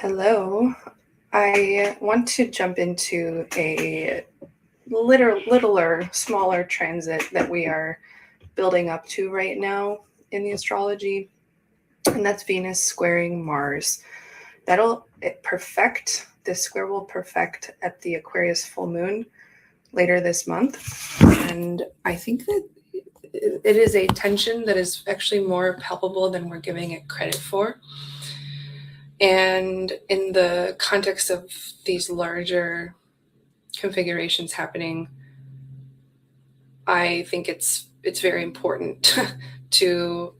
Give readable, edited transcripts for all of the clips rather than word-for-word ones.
Hello. I want to jump into a littler, smaller transit that we are building up to right now in the astrology, and that's Venus squaring Mars. This square will perfect at the Aquarius full moon later this month. And I think that it is a tension that is actually more palpable than we're giving it credit for. And in the context of these larger configurations happening, I think it's very important to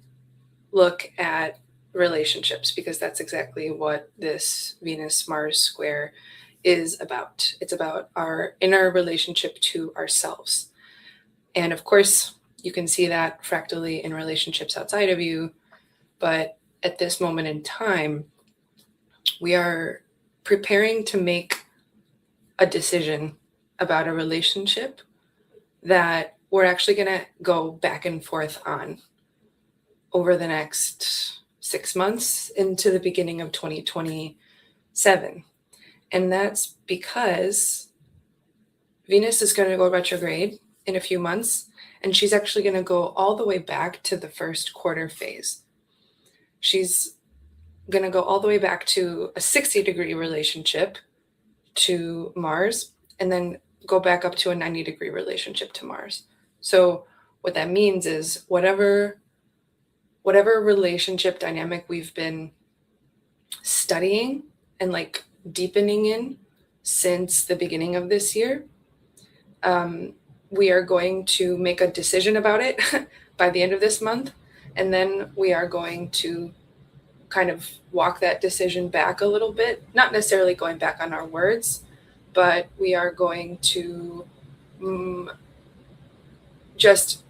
look at relationships, because that's exactly what this Venus-Mars square is about. It's about our inner relationship to ourselves. And of course, you can see that fractally in relationships outside of you, but at this moment in time, we are preparing to make a decision about a relationship that we're actually going to go back and forth on over the next 6 months into the beginning of 2027. And that's because Venus is going to go retrograde in a few months, and she's actually going to go all the way back to the first quarter phase. She's going to go all the way back to a 60-degree relationship to Mars, and then go back up to a 90-degree relationship to Mars. So what that means is whatever relationship dynamic we've been studying and deepening in since the beginning of this year, we are going to make a decision about it by the end of this month, and then we are going to kind of walk that decision back a little bit, not necessarily going back on our words, but we are going to just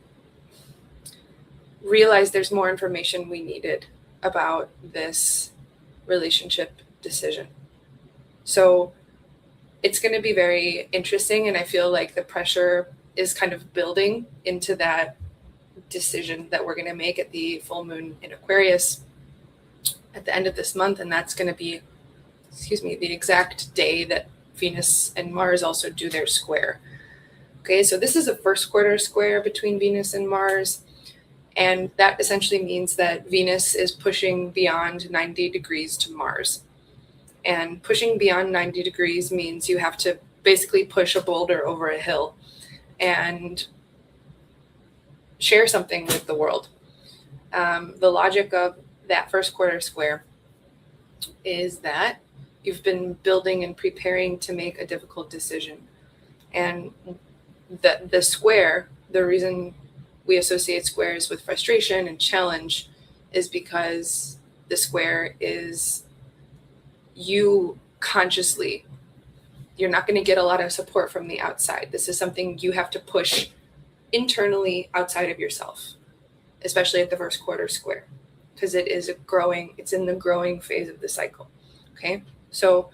realize there's more information we needed about this relationship decision. So it's going to be very interesting, and I feel like the pressure is kind of building into that decision that we're going to make at the full moon in Aquarius at the end of this month. And that's going to be, the exact day that Venus and Mars also do their square. Okay, so this is a first quarter square between Venus and Mars. And that essentially means that Venus is pushing beyond 90 degrees to Mars. And pushing beyond 90 degrees means you have to basically push a boulder over a hill and share something with the world. The logic of that first quarter square is that you've been building and preparing to make a difficult decision. And the square, the reason we associate squares with frustration and challenge is because the square is you consciously. You're not going to get a lot of support from the outside. This is something you have to push internally outside of yourself, especially at the first quarter square, because it's in the growing phase of the cycle. Okay, so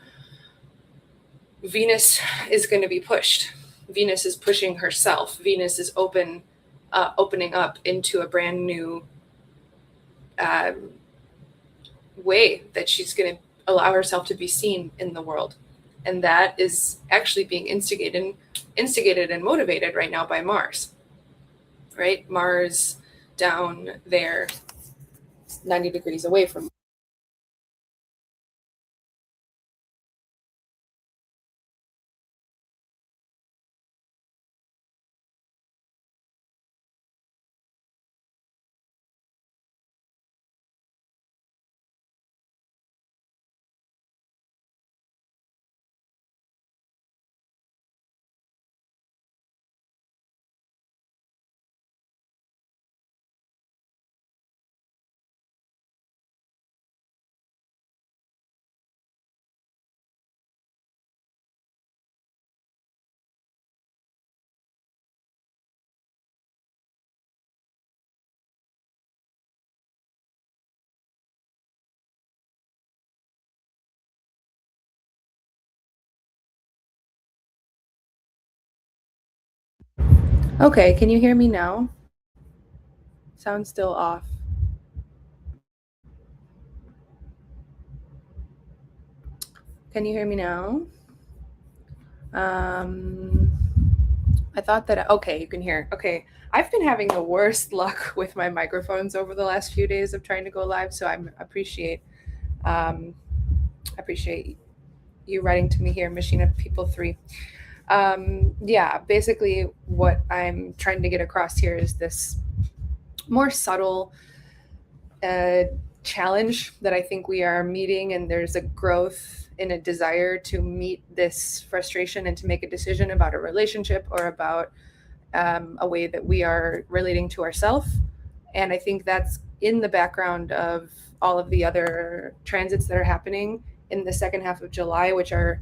Venus is going to be pushed. Venus is pushing herself. Venus is opening up into a brand new way that she's going to allow herself to be seen in the world. And that is actually being instigated and motivated right now by Mars, right? Mars down there 90 degrees away from. Okay, can you hear me now? Sounds still off. Can you hear me now? I thought that, okay, you can hear. Okay. I've been having the worst luck with my microphones over the last few days of trying to go live. So I um, appreciate you writing to me here, Machine of People 3. Yeah, basically what I'm trying to get across here is this more subtle challenge that I think we are meeting, and there's a growth in a desire to meet this frustration and to make a decision about a relationship or about a way that we are relating to ourselves. And I think that's in the background of all of the other transits that are happening in the second half of July, which are,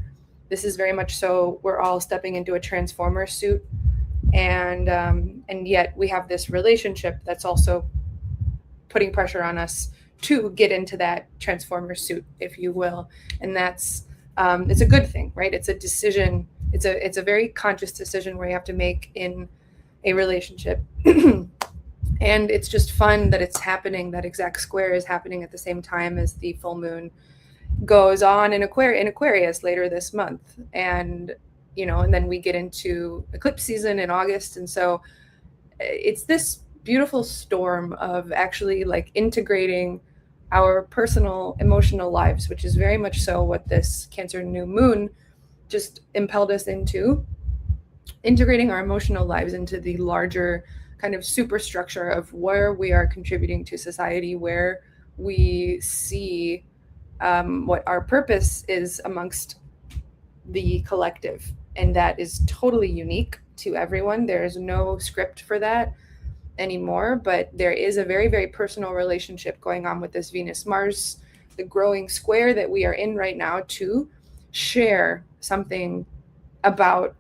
this is very much so, we're all stepping into a transformer suit. And yet we have this relationship that's also putting pressure on us to get into that transformer suit, if you will. And that's, it's a good thing, right? It's a decision. It's a very conscious decision where you have to make in a relationship. And it's just fun that it's happening, that exact square is happening at the same time as the full moon goes on in Aquarius later this month. And, and then we get into eclipse season in August. And so it's this beautiful storm of actually like integrating our personal emotional lives, which is very much so what this Cancer new moon just impelled us into, integrating our emotional lives into the larger kind of superstructure of where we are contributing to society, where we see what our purpose is amongst the collective. And that is totally unique to everyone. There is no script for that anymore, but there is a very, very personal relationship going on with this Venus-Mars, the growing square that we are in right now, to share something about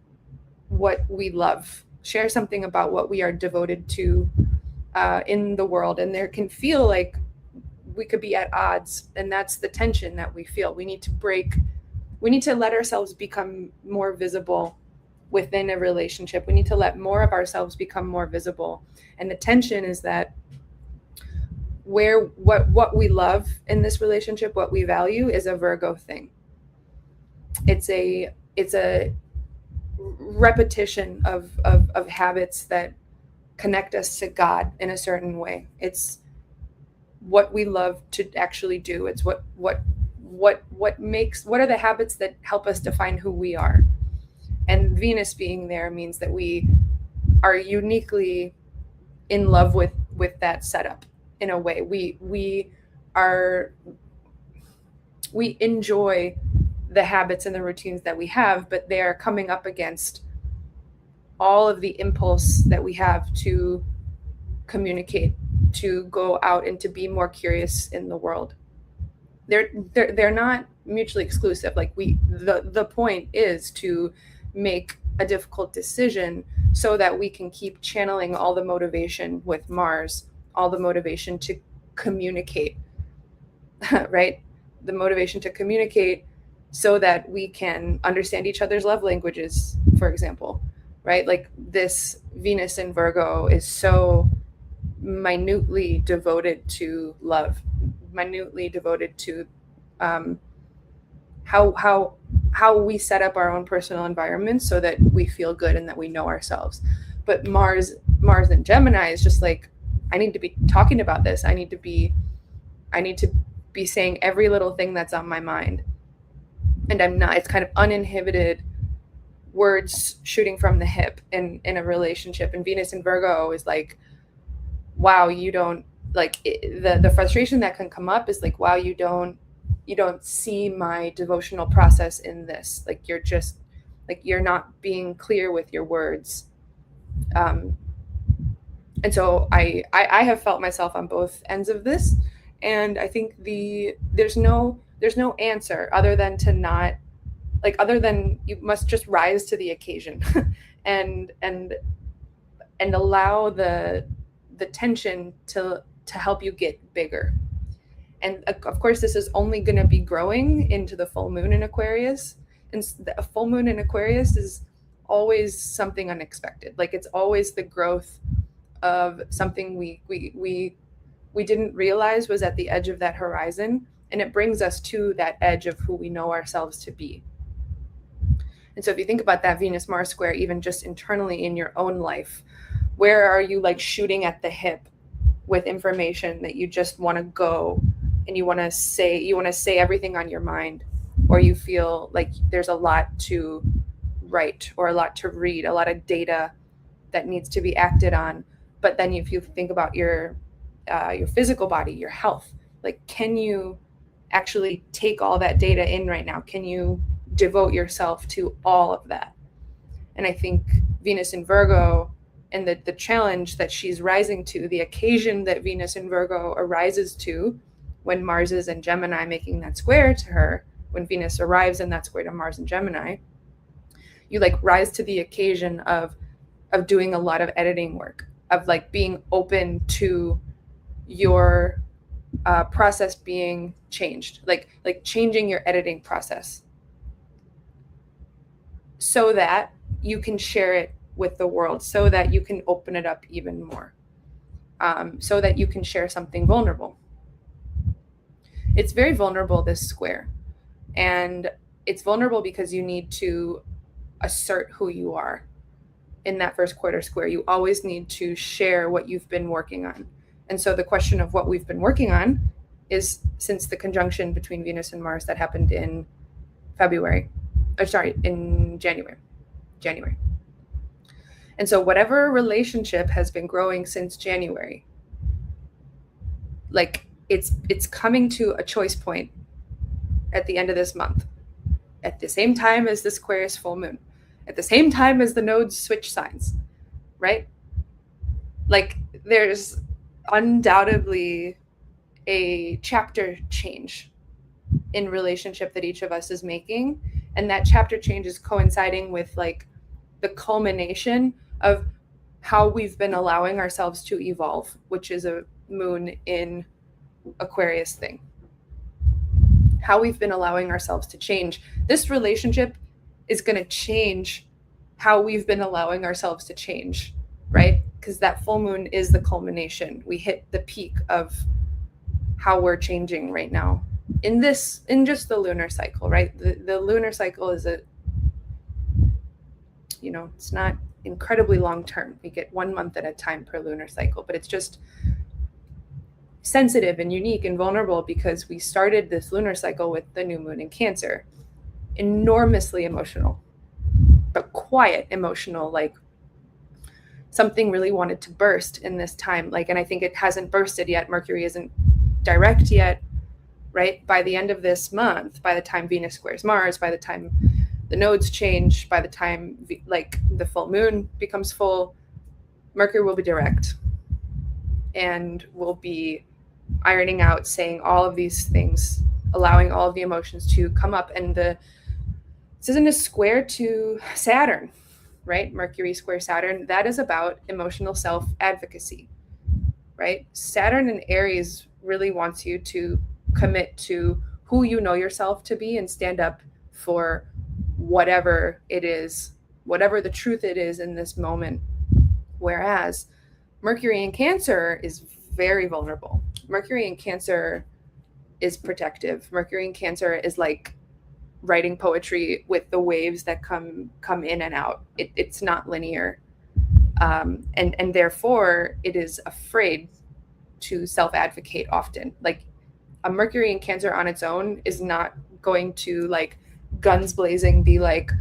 what we love, share something about what we are devoted to in the world. And there can feel like we could be at odds, and that's the tension that we feel. We need to let ourselves become more visible within a relationship. We need to let more of ourselves become more visible. And the tension is that what we love in this relationship, what we value, is a Virgo thing. It's a repetition of habits that connect us to God in a certain way. It's what we love to actually do. It's what are the habits that help us define who we are. And Venus being there means that we are uniquely in love with that setup in a way. We enjoy the habits and the routines that we have, but they are coming up against all of the impulse that we have to communicate, to go out and to be more curious in the world. They're not mutually exclusive. Like the point is to make a difficult decision so that we can keep channeling all the motivation with Mars, all the motivation to communicate, right? The motivation to communicate so that we can understand each other's love languages, for example, right? Like this Venus in Virgo is so minutely devoted to love, minutely devoted to how we set up our own personal environment so that we feel good and that we know ourselves. But Mars in Gemini is just like, I need to be talking about this. I need to be saying every little thing that's on my mind. And I'm not. It's kind of uninhibited words shooting from the hip in a relationship. And Venus in Virgo is like, wow, you don't like it, the frustration that can come up is like, wow, you don't see my devotional process in this. Like you're just like, you're not being clear with your words. And so I have felt myself on both ends of this. And I think there's no answer other than you must just rise to the occasion and allow the tension to help you get bigger. And of course, this is only going to be growing into the full moon in Aquarius. And a full moon in Aquarius is always something unexpected. Like it's always the growth of something we didn't realize was at the edge of that horizon. and it brings us to that edge of who we know ourselves to be. And so if you think about that Venus-Mars square, even just internally in your own life, where are you like shooting at the hip with information that you just want to go and you want to say everything on your mind, or you feel like there's a lot to write or a lot to read, a lot of data that needs to be acted on. But then if you think about your physical body, your health, like, can you actually take all that data in right now? Can you devote yourself to all of that? And I think Venus in Virgo and the challenge that she's rising to, the occasion that Venus in Virgo arises to when Mars is in Gemini making that square to her, when Venus arrives in that square to Mars in Gemini, you like rise to the occasion of doing a lot of editing work, of like being open to your process being changed, like changing your editing process so that you can share it with the world, so that you can open it up even more, so that you can share something vulnerable. It's very vulnerable, this square. And it's vulnerable because you need to assert who you are in that first quarter square. You always need to share what you've been working on. And so the question of what we've been working on is, since the conjunction between Venus and Mars that happened in January. And so whatever relationship has been growing since January, like it's coming to a choice point at the end of this month, at the same time as this Aquarius full moon, at the same time as the nodes switch signs, right? Like, there's undoubtedly a chapter change in relationship that each of us is making. And that chapter change is coinciding with like the culmination of how we've been allowing ourselves to evolve, which is a moon in Aquarius thing. How we've been allowing ourselves to change. This relationship is going to change how we've been allowing ourselves to change, right? Because that full moon is the culmination. We hit the peak of how we're changing right now in just the lunar cycle, right? The lunar cycle is it's not incredibly long term. We get 1 month at a time per lunar cycle, but it's just sensitive and unique and vulnerable because we started this lunar cycle with the new moon in Cancer. Enormously emotional, but quiet emotional, like something really wanted to burst in this time. Like, and I think it hasn't bursted yet. Mercury isn't direct yet, right? By the end of this month, by the time Venus squares Mars, by the time the nodes change, by the time like the full moon becomes full, Mercury will be direct and will be ironing out, saying all of these things, allowing all of the emotions to come up. And this isn't a square to Saturn, right? Mercury square Saturn, that is about emotional self-advocacy, right? Saturn in Aries really wants you to commit to who you know yourself to be and stand up for whatever it is, whatever the truth it is in this moment. Whereas Mercury in Cancer is very vulnerable. Mercury in Cancer is protective. Mercury in Cancer is like writing poetry with the waves that come in and out. It's not linear. And therefore it is afraid to self-advocate often. Like, a Mercury in Cancer on its own is not going to like guns blazing be like,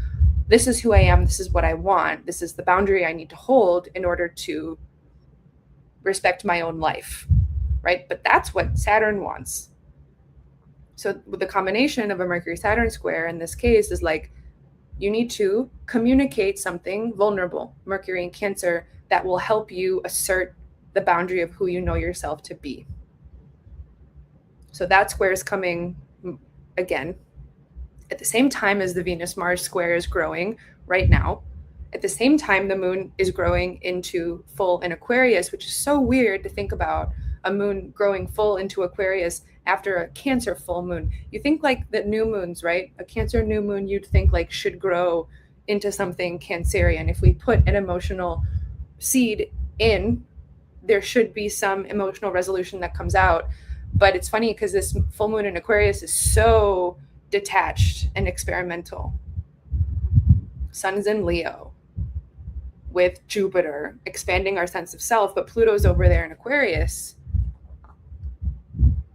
this is who I am, this is what I want, this is the boundary I need to hold in order to respect my own life, right? But that's what Saturn wants. So with the combination of a Mercury Saturn square in this case is like, you need to communicate something vulnerable, Mercury in Cancer, that will help you assert the boundary of who you know yourself to be. So that square is coming again at the same time as the Venus-Mars square is growing right now. At the same time, the moon is growing into full in Aquarius, which is so weird to think about a moon growing full into Aquarius after a Cancer full moon. You think like the new moons, right? A Cancer new moon, you'd think like should grow into something Cancerian. If we put an emotional seed in, there should be some emotional resolution that comes out. But it's funny because this full moon in Aquarius is so detached and experimental. Sun is in Leo with Jupiter expanding our sense of self, but Pluto's over there in Aquarius,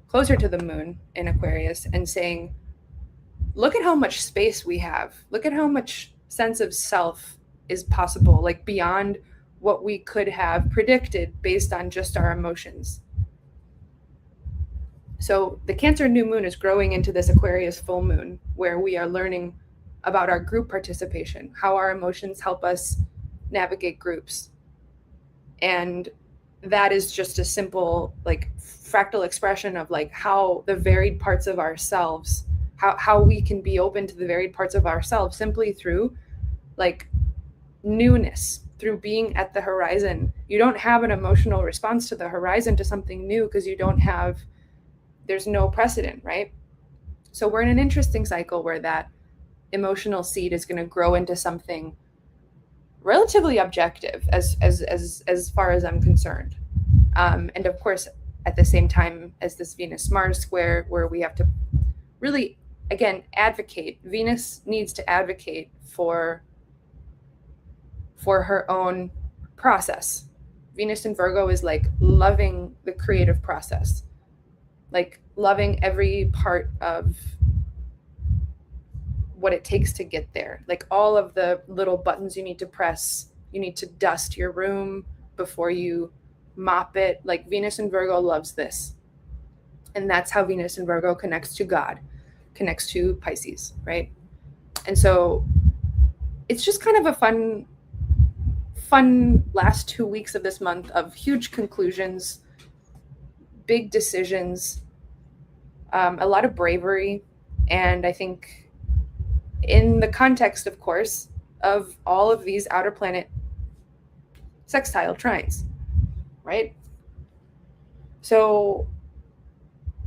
closer to the moon in Aquarius, and saying, look at how much space we have. Look at how much sense of self is possible, like beyond what we could have predicted based on just our emotions. So the Cancer new moon is growing into this Aquarius full moon, where we are learning about our group participation, how our emotions help us navigate groups. And that is just a simple, like, fractal expression of like how the varied parts of ourselves, how we can be open to the varied parts of ourselves simply through like newness, through being at the horizon. You don't have an emotional response to the horizon, to something new, because there's no precedent, right? So we're in an interesting cycle where that emotional seed is going to grow into something relatively objective as far as I'm concerned. And of course, at the same time as this Venus-Mars square, where we have to really, again, advocate. Venus needs to advocate for her own process. Venus in Virgo is like loving the creative process, like loving every part of what it takes to get there, like all of the little buttons you need to press. You need to dust your room before you mop it. Like Venus in Virgo loves this. And that's how Venus in Virgo connects to God, connects to Pisces, right? And so it's just kind of a fun last 2 weeks of this month of huge conclusions, big decisions, a lot of bravery. And I think in the context, of course, of all of these outer planet sextile trines, right? So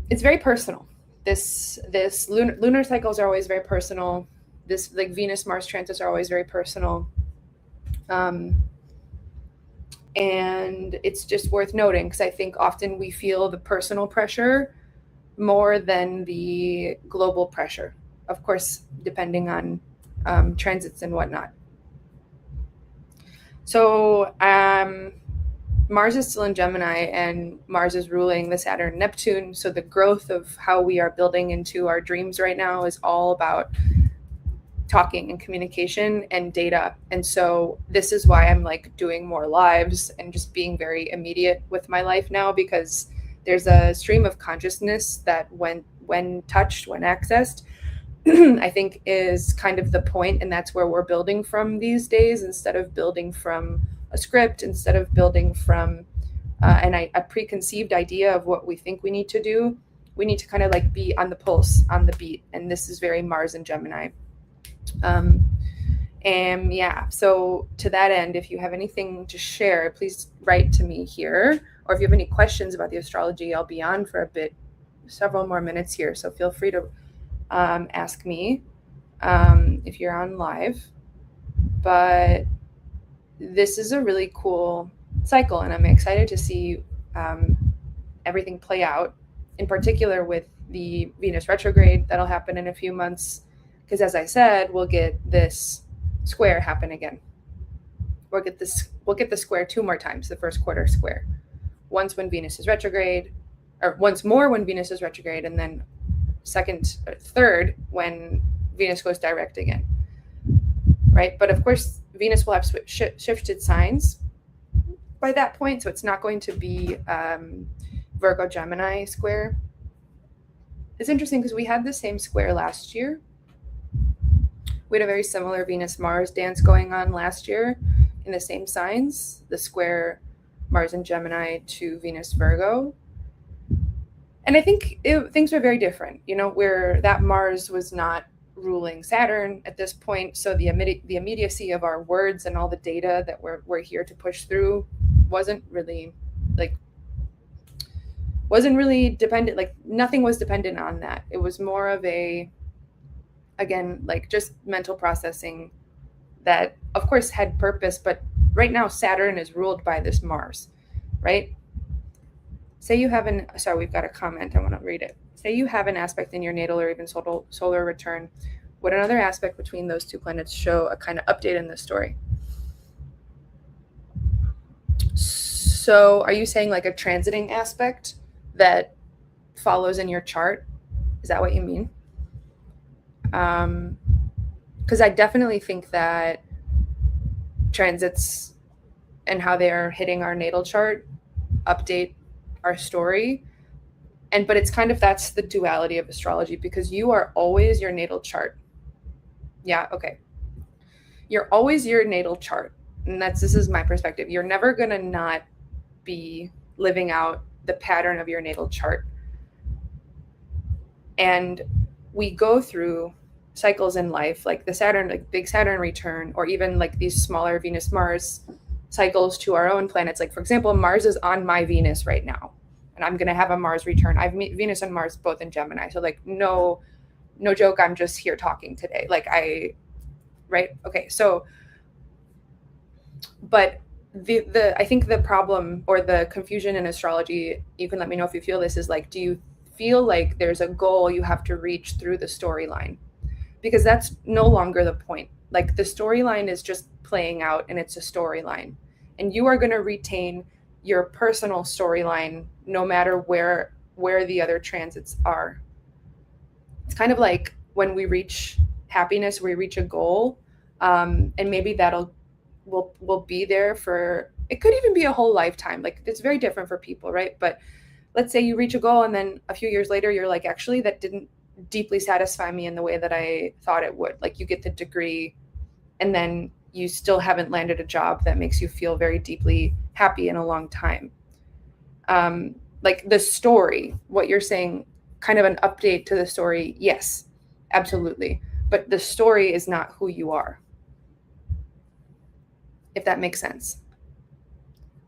it's very personal. This lunar cycles are always very personal. This like Venus Mars transits are always very personal. And it's just worth noting, because I think often we feel the personal pressure more than the global pressure, of course, depending on transits and whatnot. So Mars is still in Gemini, and Mars is ruling the Saturn Neptune. So the growth of how we are building into our dreams right now is all about talking and communication and data. And so this is why I'm like doing more lives and just being very immediate with my life now, because there's a stream of consciousness that when touched, when accessed, I think is kind of the point. And that's where we're building from these days, instead of building from a script, instead of building from a preconceived idea of what we think we need to do. We need to kind of like be on the pulse, on the beat. And this is very Mars and Gemini. And yeah, so to that end, if you have anything to share, please write to me here. Or if you have any questions about the astrology, I'll be on for a bit, several more minutes here. So feel free to ask me if you're on live. But this is a really cool cycle, and I'm excited to see everything play out, in particular with the Venus retrograde that'll happen in a few months. Because as I said, we'll get this square happen again. We'll get the square 2 more times, the first quarter square. Once when Venus is retrograde, or once more when Venus is retrograde, and then third when Venus goes direct again. Right? But of course, Venus will have shifted signs by that point, so it's not going to be Virgo Gemini square. It's interesting because we had the same square last year. We had a very similar Venus-Mars dance going on last year in the same signs, the square Mars and Gemini to Venus-Virgo. And I think things were very different, where that Mars was not ruling Saturn at this point. So the immediacy of our words and all the data that we're here to push through wasn't really dependent, like nothing was dependent on that. It was more of again, like just mental processing that of course had purpose, but right now Saturn is ruled by this Mars, right? Say you have sorry, we've got a comment. I want to read it. Say you have an aspect in your natal or even solar return. Would another aspect between those two planets show a kind of update in the story? So are you saying like a transiting aspect that follows in your chart? Is that what you mean? Because I definitely think that transits and how they are hitting our natal chart update our story. But it's kind of, that's the duality of astrology, because you are always your natal chart. Yeah, okay. You're always your natal chart. And this is my perspective. You're never going to not be living out the pattern of your natal chart. And we go through cycles in life, like the Saturn, like big Saturn return, or even like these smaller Venus Mars cycles to our own planets. Like, for example, Mars is on my Venus right now, and I'm going to have a Mars return. I've Venus and Mars both in Gemini. So like, no joke, I'm just here talking today. Like right? Okay. So, but I think the problem or the confusion in astrology, you can let me know if you feel this, is like, do you feel like there's a goal you have to reach through the storyline? Because that's no longer the point. Like, the storyline is just playing out, and it's a storyline, and you are going to retain your personal storyline no matter where the other transits are. It's kind of like when we reach happiness, we reach a goal, and maybe will be there for, it could even be a whole lifetime. Like, it's very different for people, right? But let's say you reach a goal, and then a few years later you're like, actually, that didn't deeply satisfy me in the way that I thought it would. Like, you get the degree, and then you still haven't landed a job that makes you feel very deeply happy in a long time. Like the story, what you're saying, kind of an update to the story. Yes, absolutely. But the story is not who you are, if that makes sense.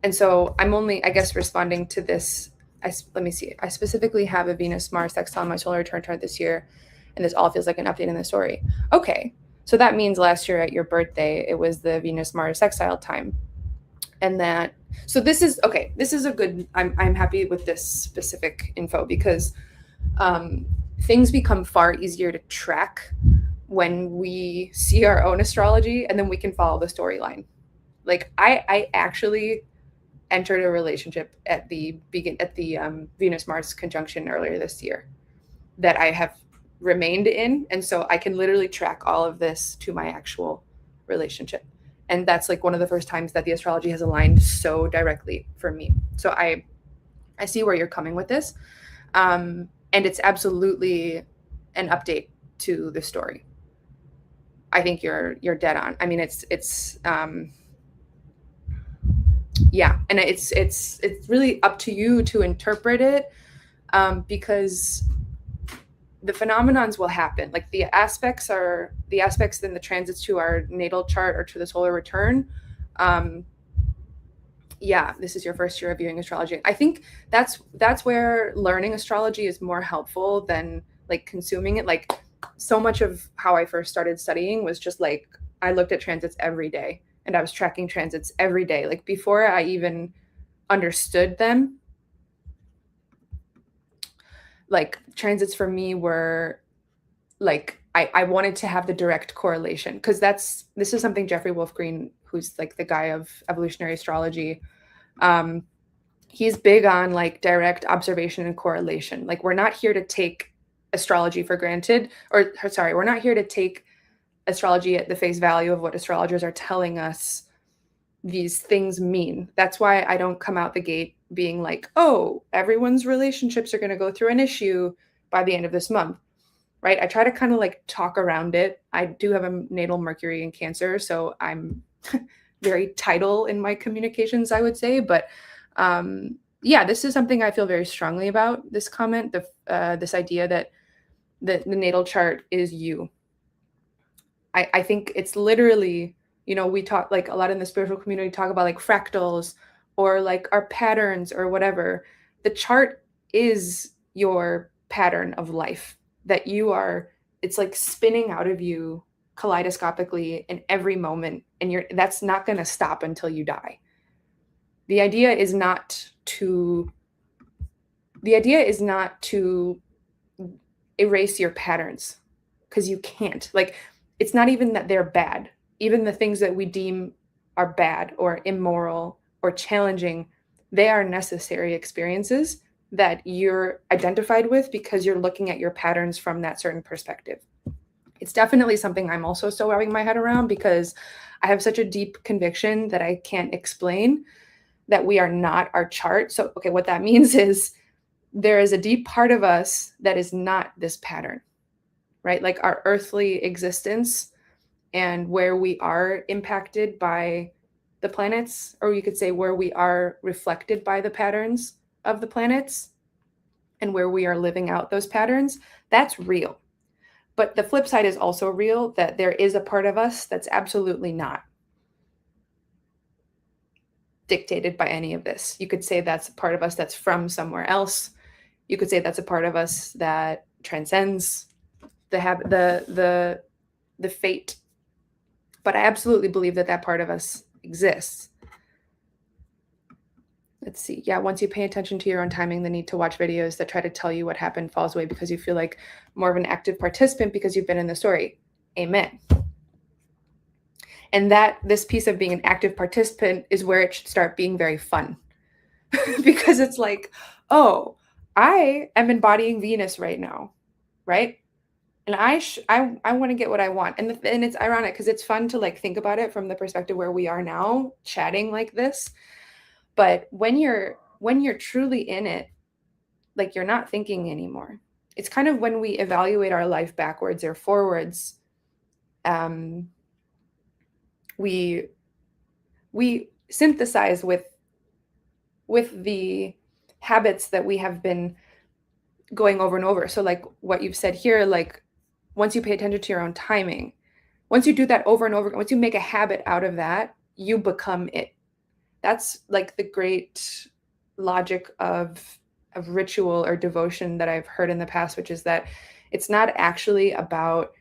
And so I'm only, I guess, responding to this. Let me see. I specifically have a Venus-Mars sextile on my solar return chart this year, and this all feels like an update in the story. Okay, so that means last year at your birthday, it was the Venus-Mars sextile time. And that, so this is, okay, this is a good, I'm happy with this specific info, because things become far easier to track when we see our own astrology, and then we can follow the storyline. Like, I actually entered a relationship at the Venus-Mars conjunction earlier this year that I have remained in. And so I can literally track all of this to my actual relationship. And that's like one of the first times that the astrology has aligned so directly for me. So I see where you're coming with this. And it's absolutely an update to the story. I think you're dead on. I mean, it's yeah, and it's really up to you to interpret it, because the phenomenons will happen. Like, the aspects in the transits to our natal chart or to the solar return. Yeah, this is your first year of viewing astrology. I think that's where learning astrology is more helpful than like consuming it. Like, so much of how I first started studying was just like, I looked at transits every day, and I was tracking transits every day. Like, before I even understood them, like, transits for me were like, I wanted to have the direct correlation, because this is something Jeffrey Wolf Green, who's like the guy of evolutionary astrology, he's big on like direct observation and correlation. Like, we're not here to take astrology for granted, or sorry, we're not here to take astrology at the face value of what astrologers are telling us these things mean. That's why I don't come out the gate being like, oh, everyone's relationships are going to go through an issue by the end of this month, right? I try to kind of like talk around it. I do have a natal Mercury in Cancer, so I'm very tidal in my communications, I would say. But yeah, this is something I feel very strongly about, this comment, this idea that the natal chart is you. I think it's literally, we talk, like, a lot in the spiritual community talk about like fractals or like our patterns or whatever. The chart is your pattern of life that it's like spinning out of you kaleidoscopically in every moment. And that's not going to stop until you die. The idea is not to The idea is not to erase your patterns, because you can't. Like, it's not even that they're bad. Even the things that we deem are bad or immoral or challenging, they are necessary experiences that you're identified with because you're looking at your patterns from that certain perspective. It's definitely something I'm also still wrapping my head around, because I have such a deep conviction that I can't explain that we are not our chart. So, okay, what that means is there is a deep part of us that is not this pattern, right? Like our earthly existence and where we are impacted by the planets, or you could say where we are reflected by the patterns of the planets and where we are living out those patterns, that's real. But the flip side is also real, that there is a part of us that's absolutely not dictated by any of this. You could say that's a part of us that's from somewhere else. You could say that's a part of us that transcends the fate. But I absolutely believe that that part of us exists. Let's see. Yeah, once you pay attention to your own timing, the need to watch videos that try to tell you what happened falls away because you feel like more of an active participant because you've been in the story. Amen. And that this piece of being an active participant is where it should start being very fun. Because it's like, oh, I am embodying Venus right now, right? And I want to get what I want. And it's ironic because it's fun to like think about it from the perspective where we are now chatting like this. But when you're truly in it, like you're not thinking anymore. It's kind of when we evaluate our life backwards or forwards, we synthesize with the habits that we have been going over and over. So like what you've said here, like once you pay attention to your own timing, once you do that over and over, once you make a habit out of that, you become it. That's like the great logic of ritual or devotion that I've heard in the past, which is that it's not actually about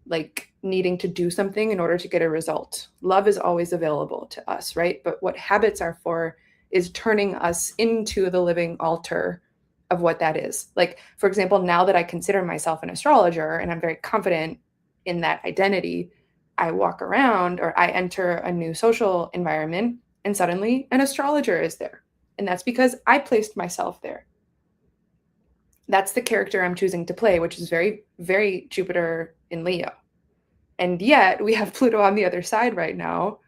like needing to do something in order to get a result. Love is always available to us, right? But what habits are for is turning us into the living altar of what that is. Like, for example, now that I consider myself an astrologer and I'm very confident in that identity, I walk around or I enter a new social environment and suddenly an astrologer is there. And that's because I placed myself there. That's the character I'm choosing to play, which is very, very Jupiter in Leo. And yet we have Pluto on the other side right now,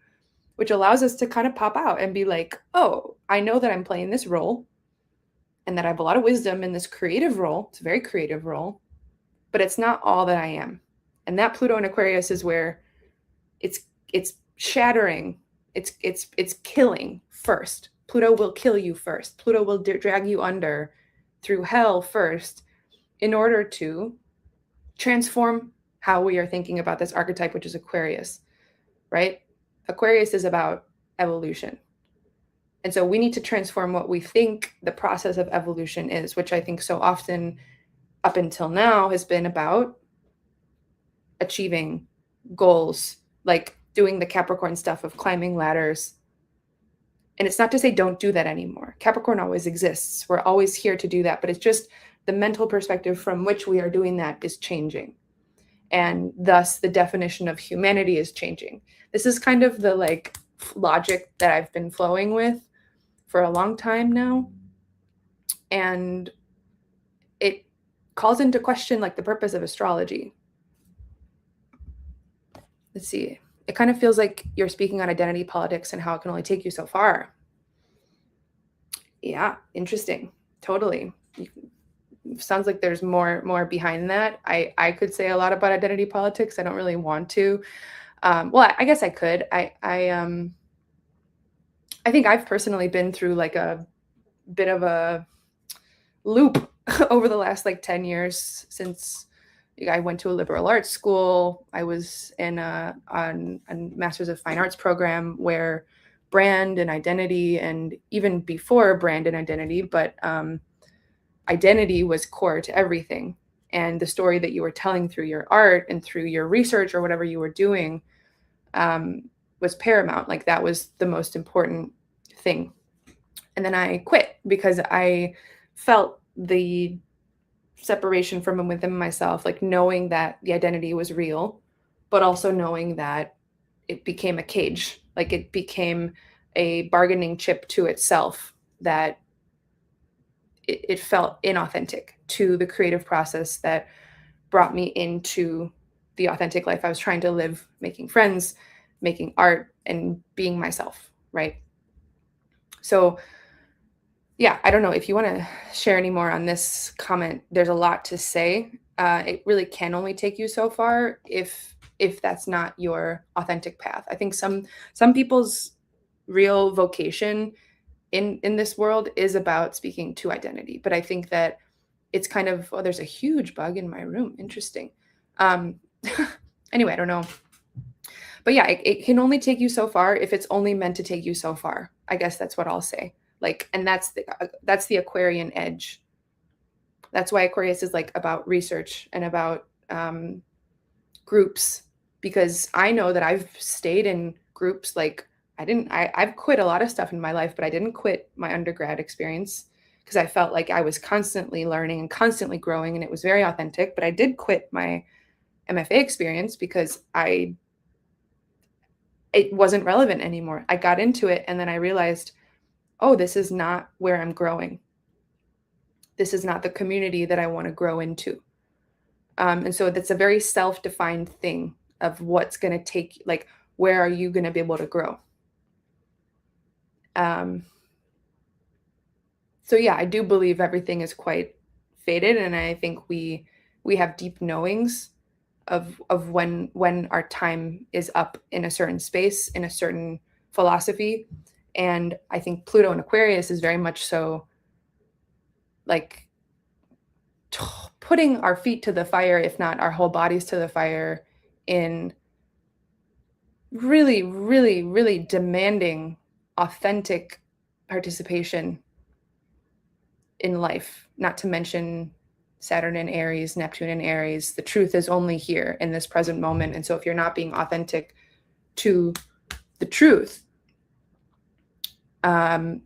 which allows us to kind of pop out and be like, oh, I know that I'm playing this role and that I have a lot of wisdom in this creative role. It's a very creative role, but it's not all that I am. And that Pluto in Aquarius is where it's shattering. It's killing first. Pluto will kill you first. Pluto will drag you under through hell first in order to transform how we are thinking about this archetype, which is Aquarius, right? Aquarius is about evolution. And so we need to transform what we think the process of evolution is, which I think so often up until now has been about achieving goals, like doing the Capricorn stuff of climbing ladders. And it's not to say don't do that anymore. Capricorn always exists. We're always here to do that, but it's just the mental perspective from which we are doing that is changing. And thus the definition of humanity is changing. This is kind of the like logic that I've been flowing with for a long time now. And it calls into question like the purpose of astrology. Let's see. It kind of feels like you're speaking on identity politics and how it can only take you so far. Yeah, interesting. Totally. Sounds like there's more behind that. I could say a lot about identity politics. I don't really want to. Well, I guess I could. I think I've personally been through like a bit of a loop over the last like 10 years since I went to a liberal arts school. I was in a Master's of Fine Arts program where brand and identity, and even before brand and identity, but identity was core to everything. And the story that you were telling through your art and through your research or whatever you were doing was paramount. Like that was the most important thing. And then I quit because I felt the separation from within myself, like knowing that the identity was real, but also knowing that it became a cage, like it became a bargaining chip to itself, that it felt inauthentic to the creative process that brought me into the authentic life I was trying to live, making friends, making art, and being myself, right? So, yeah, I don't know if you want to share any more on this comment. There's a lot to say. It really can only take you so far if that's not your authentic path. I think some people's real vocation in this world is about speaking to identity, but I think that it's kind of, oh, there's a huge bug in my room. Interesting. Um, anyway, I don't know. But yeah, it can only take you so far if it's only meant to take you so far. I guess that's what I'll say. Like, and that's the Aquarian edge. That's why Aquarius is like about research and about groups, because I know that I've stayed in groups. Like I've quit a lot of stuff in my life, but I didn't quit my undergrad experience because I felt like I was constantly learning and constantly growing, and it was very authentic. But I did quit my MFA experience because it wasn't relevant anymore. I got into it and then I realized, oh, this is not where I'm growing. This is not the community that I want to grow into. And so that's a very self-defined thing of what's going to take, like, where are you going to be able to grow? So yeah, I do believe everything is quite fated, and I think we have deep knowings of when our time is up in a certain space, in a certain philosophy. And I think Pluto and Aquarius is very much so like putting our feet to the fire, if not our whole bodies to the fire, in really, really, really demanding authentic participation in life, not to mention Saturn in Aries, Neptune in Aries. The truth is only here in this present moment. And so if you're not being authentic to the truth, the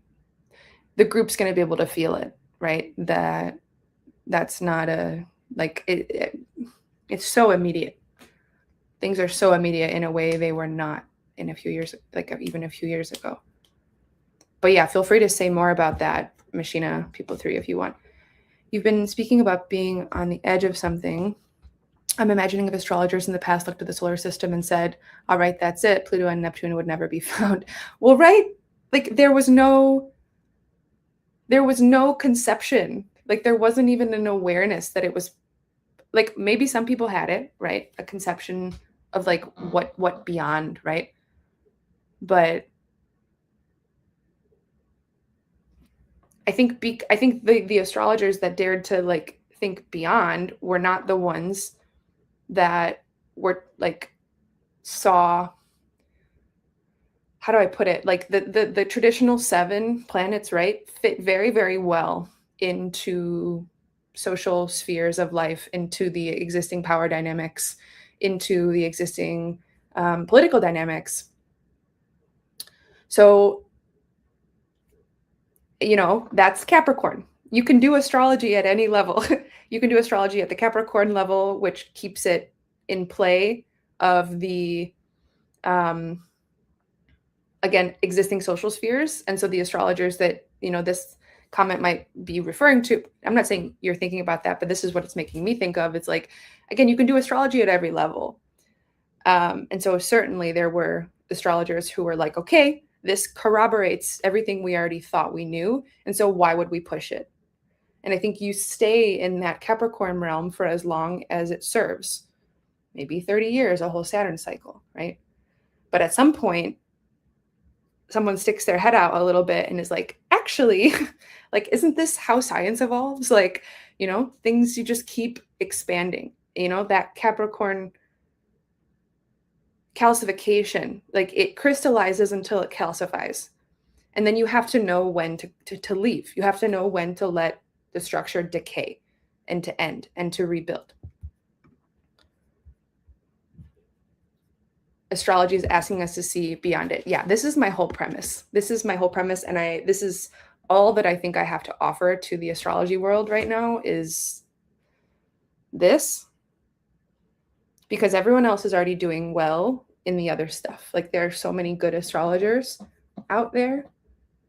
group's going to be able to feel it, right? That's not it's so immediate. Things are so immediate in a way they were not in a few years, like even a few years ago. But yeah, feel free to say more about that, Machina People 3, if you want. You've been speaking about being on the edge of something. I'm imagining if astrologers in the past looked at the solar system and said, all right, that's it, Pluto and Neptune would never be found. Well, right? Like there was no conception. Like there wasn't even an awareness that it was, like maybe some people had it, right? A conception of like what beyond, right? But I think the astrologers that dared to like think beyond were not the ones that were like saw, how do I put it? Like the traditional 7 planets, right, fit very, very well into social spheres of life, into the existing power dynamics, into the existing political dynamics. So, that's Capricorn. You can do astrology at any level. You can do astrology at the Capricorn level, which keeps it in play of the, again, existing social spheres. And so the astrologers that, this comment might be referring to, I'm not saying you're thinking about that, but this is what it's making me think of. It's like, again, you can do astrology at every level. And so certainly there were astrologers who were like, okay, this corroborates everything we already thought we knew. And so why would we push it? And I think you stay in that Capricorn realm for as long as it serves, maybe 30 years, a whole Saturn cycle, right? But at some point, someone sticks their head out a little bit and is like, actually, like, isn't this how science evolves? Like, things, you just keep expanding, that Capricorn calcification, like it crystallizes until it calcifies. And then you have to know when to leave. You have to know when to let the structure decay and to end and to rebuild. Astrology is asking us to see beyond it. Yeah, this is my whole premise. And this is all that I think I have to offer to the astrology world right now is this, because everyone else is already doing well in the other stuff. Like there are so many good astrologers out there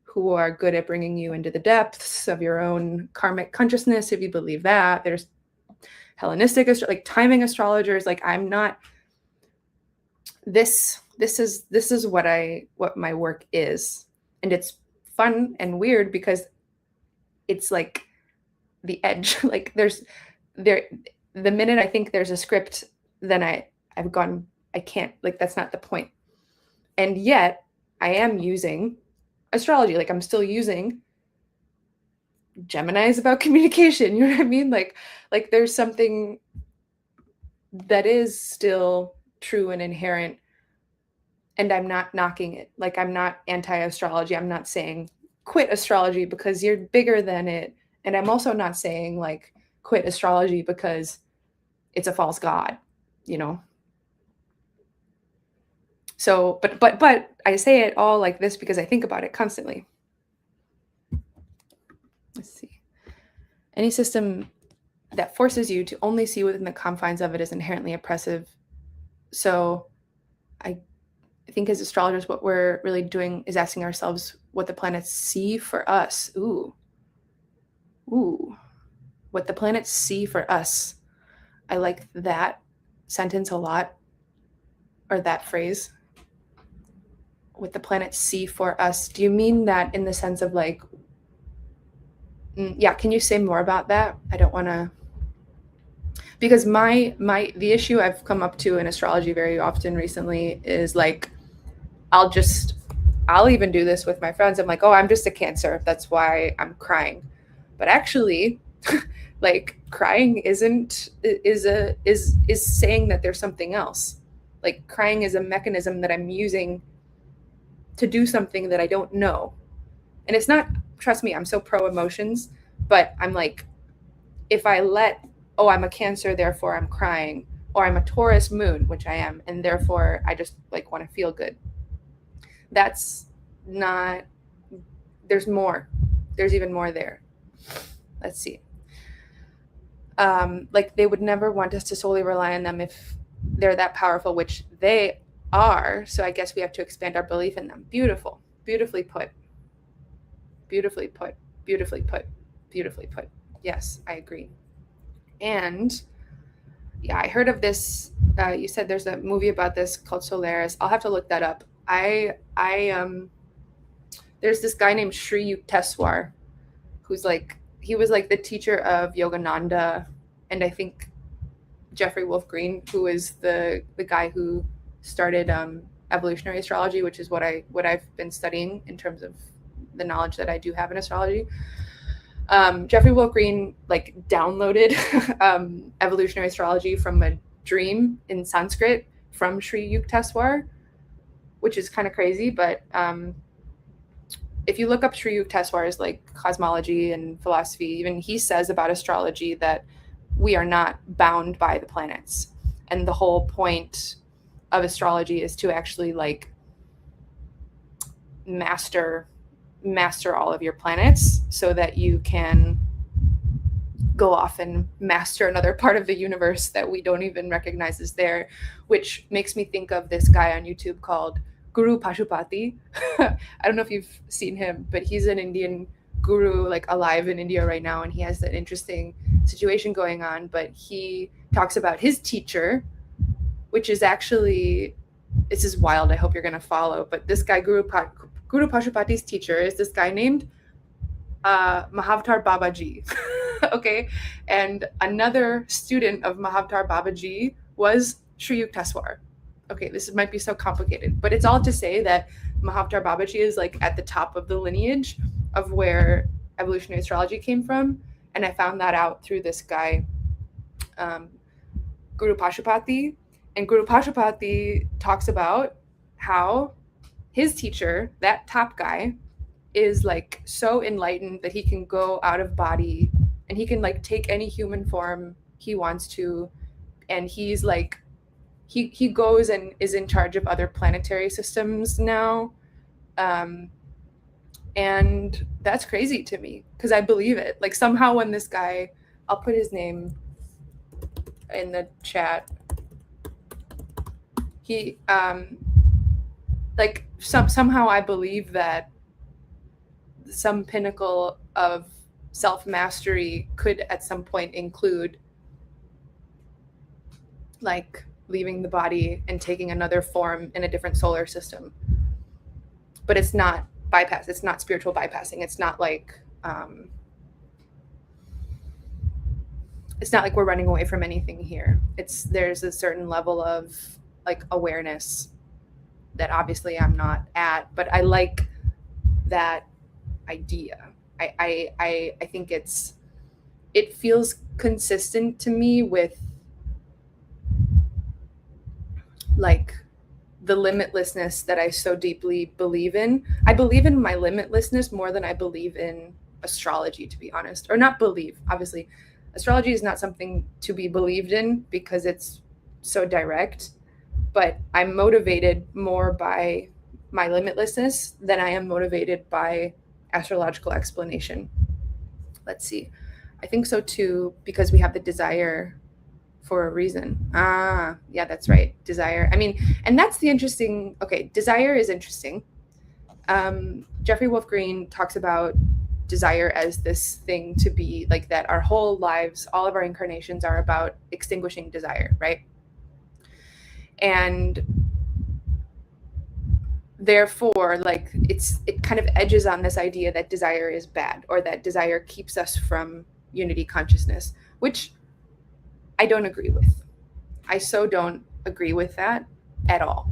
who are good at bringing you into the depths of your own karmic consciousness, if you believe that. There's Hellenistic, like timing astrologers. Like I'm not. This is what my work is, and it's fun and weird because it's like the edge. Like the minute I think there's a script, then I've gone. I can't. Like that's not the point. And yet I am using astrology. Like I'm still using Gemini is about communication. You know what I mean? Like there's something that is still true and inherent, and I'm not knocking it. Like I'm not anti-astrology. I'm not saying quit astrology because you're bigger than it. And I'm also not saying like quit astrology because it's a false god, you know? So, but I say it all like this because I think about it constantly. Let's see. Any system that forces you to only see within the confines of it is inherently oppressive. So I think as astrologers, what we're really doing is asking ourselves what the planets see for us. Ooh. What the planets see for us. I like that sentence a lot, or that phrase. What the planets see for us. Do you mean that in the sense of like, yeah, can you say more about that? I don't want to, because the issue I've come up to in astrology very often recently is like, I'll even do this with my friends. I'm like, oh, I'm just a Cancer. That's why I'm crying. But actually, like crying is saying that there's something else. Like crying is a mechanism that I'm using to do something that I don't know. And it's not, trust me, I'm so pro emotions, but I'm like, if I I'm a Cancer, therefore I'm crying, or I'm a Taurus moon, which I am, and therefore I just like want to feel good. That's not, there's more. There's even more there. Let's see. Like they would never want us to solely rely on them if they're that powerful, which they are. So I guess we have to expand our belief in them. Beautiful. Beautifully put. Beautifully put. Beautifully put. Beautifully put. Yes, I agree. And yeah, I heard of this. You said there's a movie about this called Solaris. I'll have to look that up. There's this guy named Sri Yukteswar who's like, he was like the teacher of Yogananda, and I think Jeffrey Wolf Green, who is the guy who started evolutionary astrology, which is what I've been studying in terms of the knowledge that I do have in astrology. Jeffrey Wolf Green like downloaded evolutionary astrology from a dream in Sanskrit from Sri Yukteswar, which is kind of crazy. But if you look up Sri Yukteswar's like cosmology and philosophy, even he says about astrology that we are not bound by the planets. And the whole point of astrology is to actually like master all of your planets so that you can go off and master another part of the universe that we don't even recognize is there, which makes me think of this guy on YouTube called Guru Pashupati. I don't know if you've seen him, but he's an Indian guru, like alive in India right now, and he has an interesting situation going on. But he talks about his teacher, which is actually, this is wild. I hope you're going to follow. But this guy, Guru Pashupati's teacher, is this guy named Mahavtar Babaji. Okay, and another student of Mahavtar Babaji was Sri Yukteswar. Okay, this might be so complicated, but it's all to say that Mahavtar Babaji is like at the top of the lineage of where evolutionary astrology came from. And I found that out through this guy, Guru Pashupati. And Guru Pashupati talks about how his teacher, that top guy, is like so enlightened that he can go out of body and he can like take any human form he wants to. And he's like, he goes and is in charge of other planetary systems now. And that's crazy to me because I believe it. Like somehow when this guy, I'll put his name in the chat. He like somehow I believe that some pinnacle of self-mastery could at some point include like leaving the body and taking another form in a different solar system. But it's not bypass. It's not spiritual bypassing. It's not like we're running away from anything here. There's a certain level of like awareness that obviously I'm not at, but I like that idea. I think it feels consistent to me with like the limitlessness that I so deeply believe in. I believe in my limitlessness more than I believe in astrology, to be honest. Or not believe, obviously. Astrology is not something to be believed in because it's so direct, but I'm motivated more by my limitlessness than I am motivated by astrological explanation. Let's see. I think so too, because we have the desire for a reason. Yeah, that's right. Desire. I mean, and that's the interesting. Okay, desire is interesting. Jeffrey Wolf Green talks about desire as this thing to be like that. Our whole lives, all of our incarnations are about extinguishing desire, right? And therefore, like it kind of edges on this idea that desire is bad or that desire keeps us from unity consciousness, which I don't agree with. I so don't agree with that at all.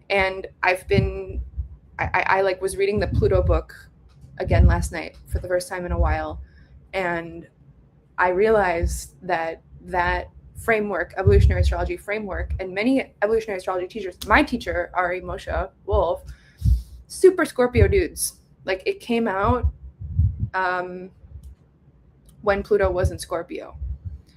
And I like was reading the Pluto book again last night for the first time in a while. And I realized that framework, evolutionary astrology framework, and many evolutionary astrology teachers, my teacher, Ari Moshe Wolf, super Scorpio dudes. Like it came out when Pluto was in Scorpio.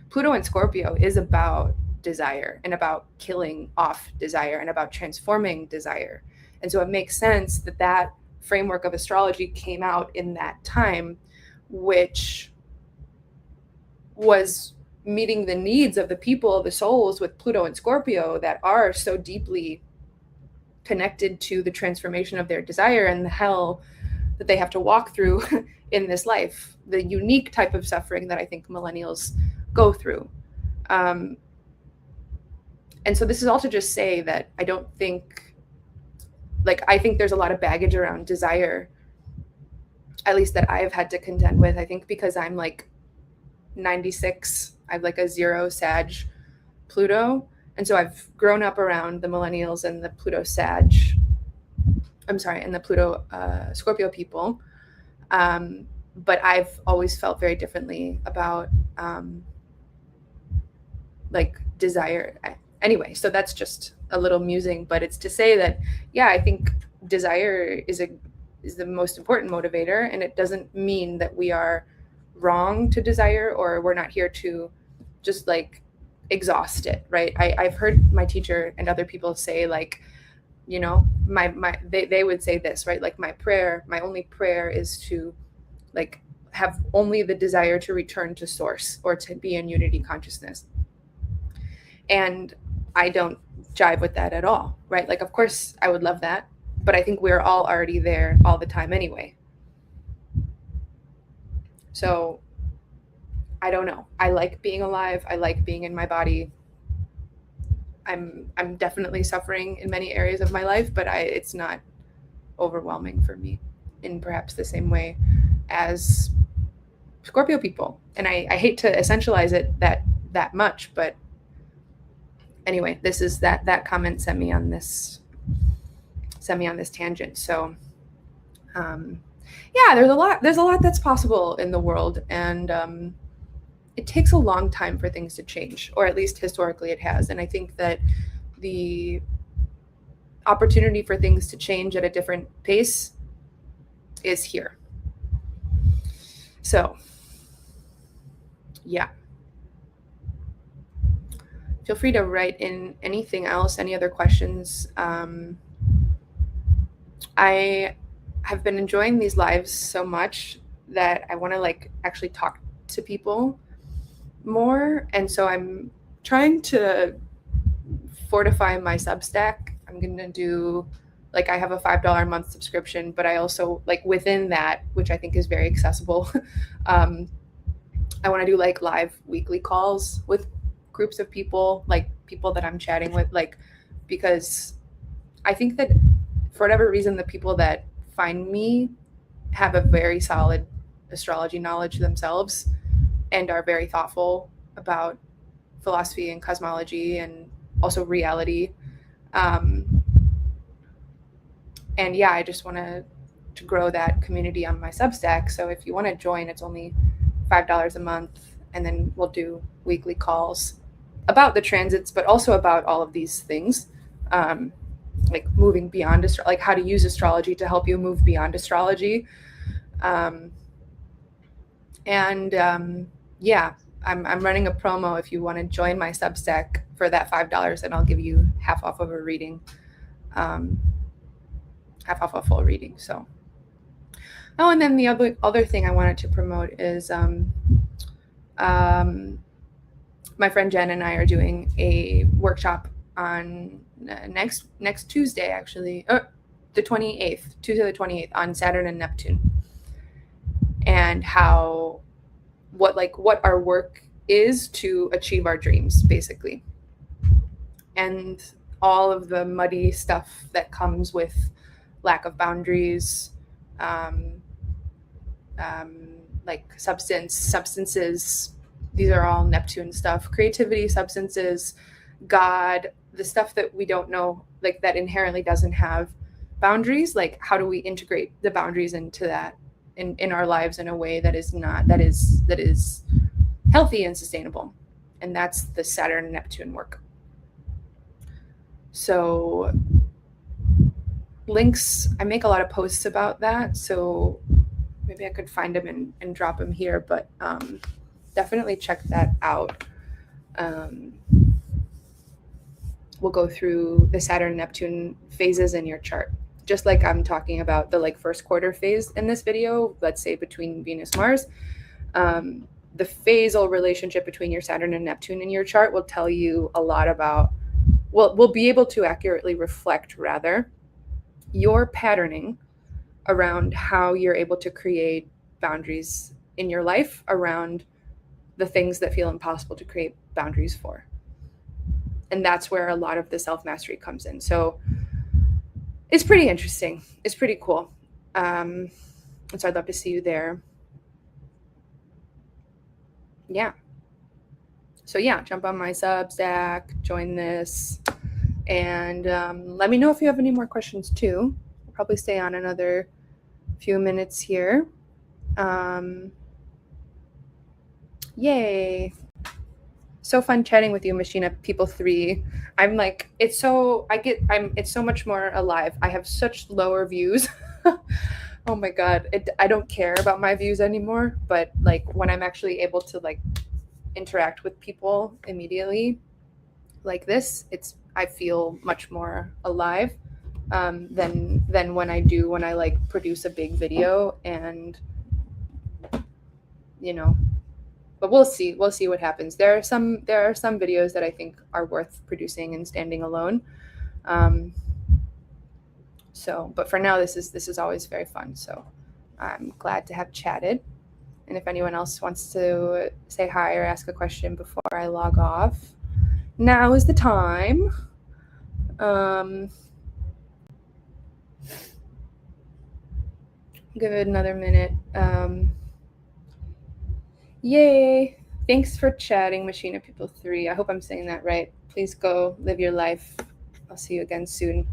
Pluto in Scorpio is about desire and about killing off desire and about transforming desire. And so it makes sense that framework of astrology came out in that time, which was meeting the needs of the people, the souls with Pluto and Scorpio that are so deeply connected to the transformation of their desire and the hell that they have to walk through in this life, the unique type of suffering that I think millennials go through. And so this is all to just say that I don't think, like, I think there's a lot of baggage around desire, at least that I've had to contend with. I think because I'm like 96, I have like a 0 Sag Pluto. And so I've grown up around the millennials and the Pluto Sag, and the Pluto Scorpio people. But I've always felt very differently about like desire. Anyway, so that's just a little musing, but it's to say that, yeah, I think desire is the most important motivator, and it doesn't mean that we are wrong to desire or we're not here to just like exhaust it, right? I've heard my teacher and other people say, like, you know, they would say this, right? Like my only prayer is to like have only the desire to return to source or to be in unity consciousness. And I don't jive with that at all, right? Like, of course I would love that, but I think we're all already there all the time anyway. So I don't know. I like being alive. I like being in my body. I'm definitely suffering in many areas of my life, but it's not overwhelming for me in perhaps the same way as Scorpio people. And I hate to essentialize it that much, but anyway, this is that comment sent me on this tangent. So yeah, there's a lot that's possible in the world, and it takes a long time for things to change, or at least historically it has. And I think that the opportunity for things to change at a different pace is here. So yeah, feel free to write in anything else, any other questions. I have been enjoying these lives so much that I want to like actually talk to people more. And so I'm trying to fortify my Substack. I'm going to do like I have a $5 a month subscription, but I also like within that, which I think is very accessible, I want to do like live weekly calls with groups of people, like people that I'm chatting with, like because I think that for whatever reason, the people that find me have a very solid astrology knowledge themselves and are very thoughtful about philosophy and cosmology and also reality. Um, and yeah, I just want to grow that community on my Substack. So if you want to join, it's only $5 a month, and then we'll do weekly calls about the transits, but also about all of these things, like moving beyond like how to use astrology to help you move beyond astrology. Yeah, I'm running a promo if you want to join my Substack for that $5, and I'll give you half off of a reading, half off a full reading. So, oh, and then the other thing I wanted to promote is my friend Jen and I are doing a workshop on next Tuesday, actually, the 28th, Tuesday the 28th, on Saturn and Neptune, and what our work is to achieve our dreams, basically, and all of the muddy stuff that comes with lack of boundaries, like substances. These are all Neptune stuff. Creativity, substances, God, the stuff that we don't know, like that inherently doesn't have boundaries. Like, how do we integrate the boundaries into that in our lives in a way that is healthy and sustainable? And that's the Saturn and Neptune work. So links, I make a lot of posts about that, so maybe I could find them and drop them here, but definitely check that out. We'll go through the Saturn Neptune phases in your chart, just like I'm talking about the like first quarter phase in this video, let's say between Venus Mars. The phasal relationship between your Saturn and Neptune in your chart will tell you a lot about, well, we'll be able to accurately reflect rather your patterning around how you're able to create boundaries in your life around the things that feel impossible to create boundaries for. And that's where a lot of the self-mastery comes in. So it's pretty interesting. It's pretty cool. And so I'd love to see you there. Yeah. So yeah, jump on my Substack, join this, and let me know if you have any more questions too. I'll probably stay on another few minutes here. Yay. So fun chatting with you, Machina People 3. I'm like, it's so much more alive. I have such lower views. Oh my God. I don't care about my views anymore, but like when I'm actually able to like interact with people immediately like this, I feel much more alive than when I like produce a big video, and you know, but we'll see what happens. There are some videos that I think are worth producing and standing alone. So, but for now, this is always very fun. So I'm glad to have chatted. And if anyone else wants to say hi or ask a question before I log off, now is the time. Give it another minute. Yay. Thanks for chatting, Machina People 3. I hope I'm saying that right. Please go live your life. I'll see you again soon.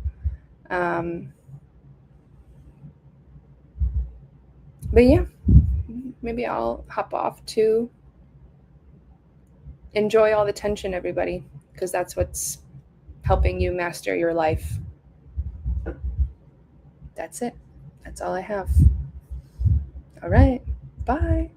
But yeah, maybe I'll hop off too. Enjoy all the tension, everybody, because that's what's helping you master your life. That's it. That's all I have. All right. Bye.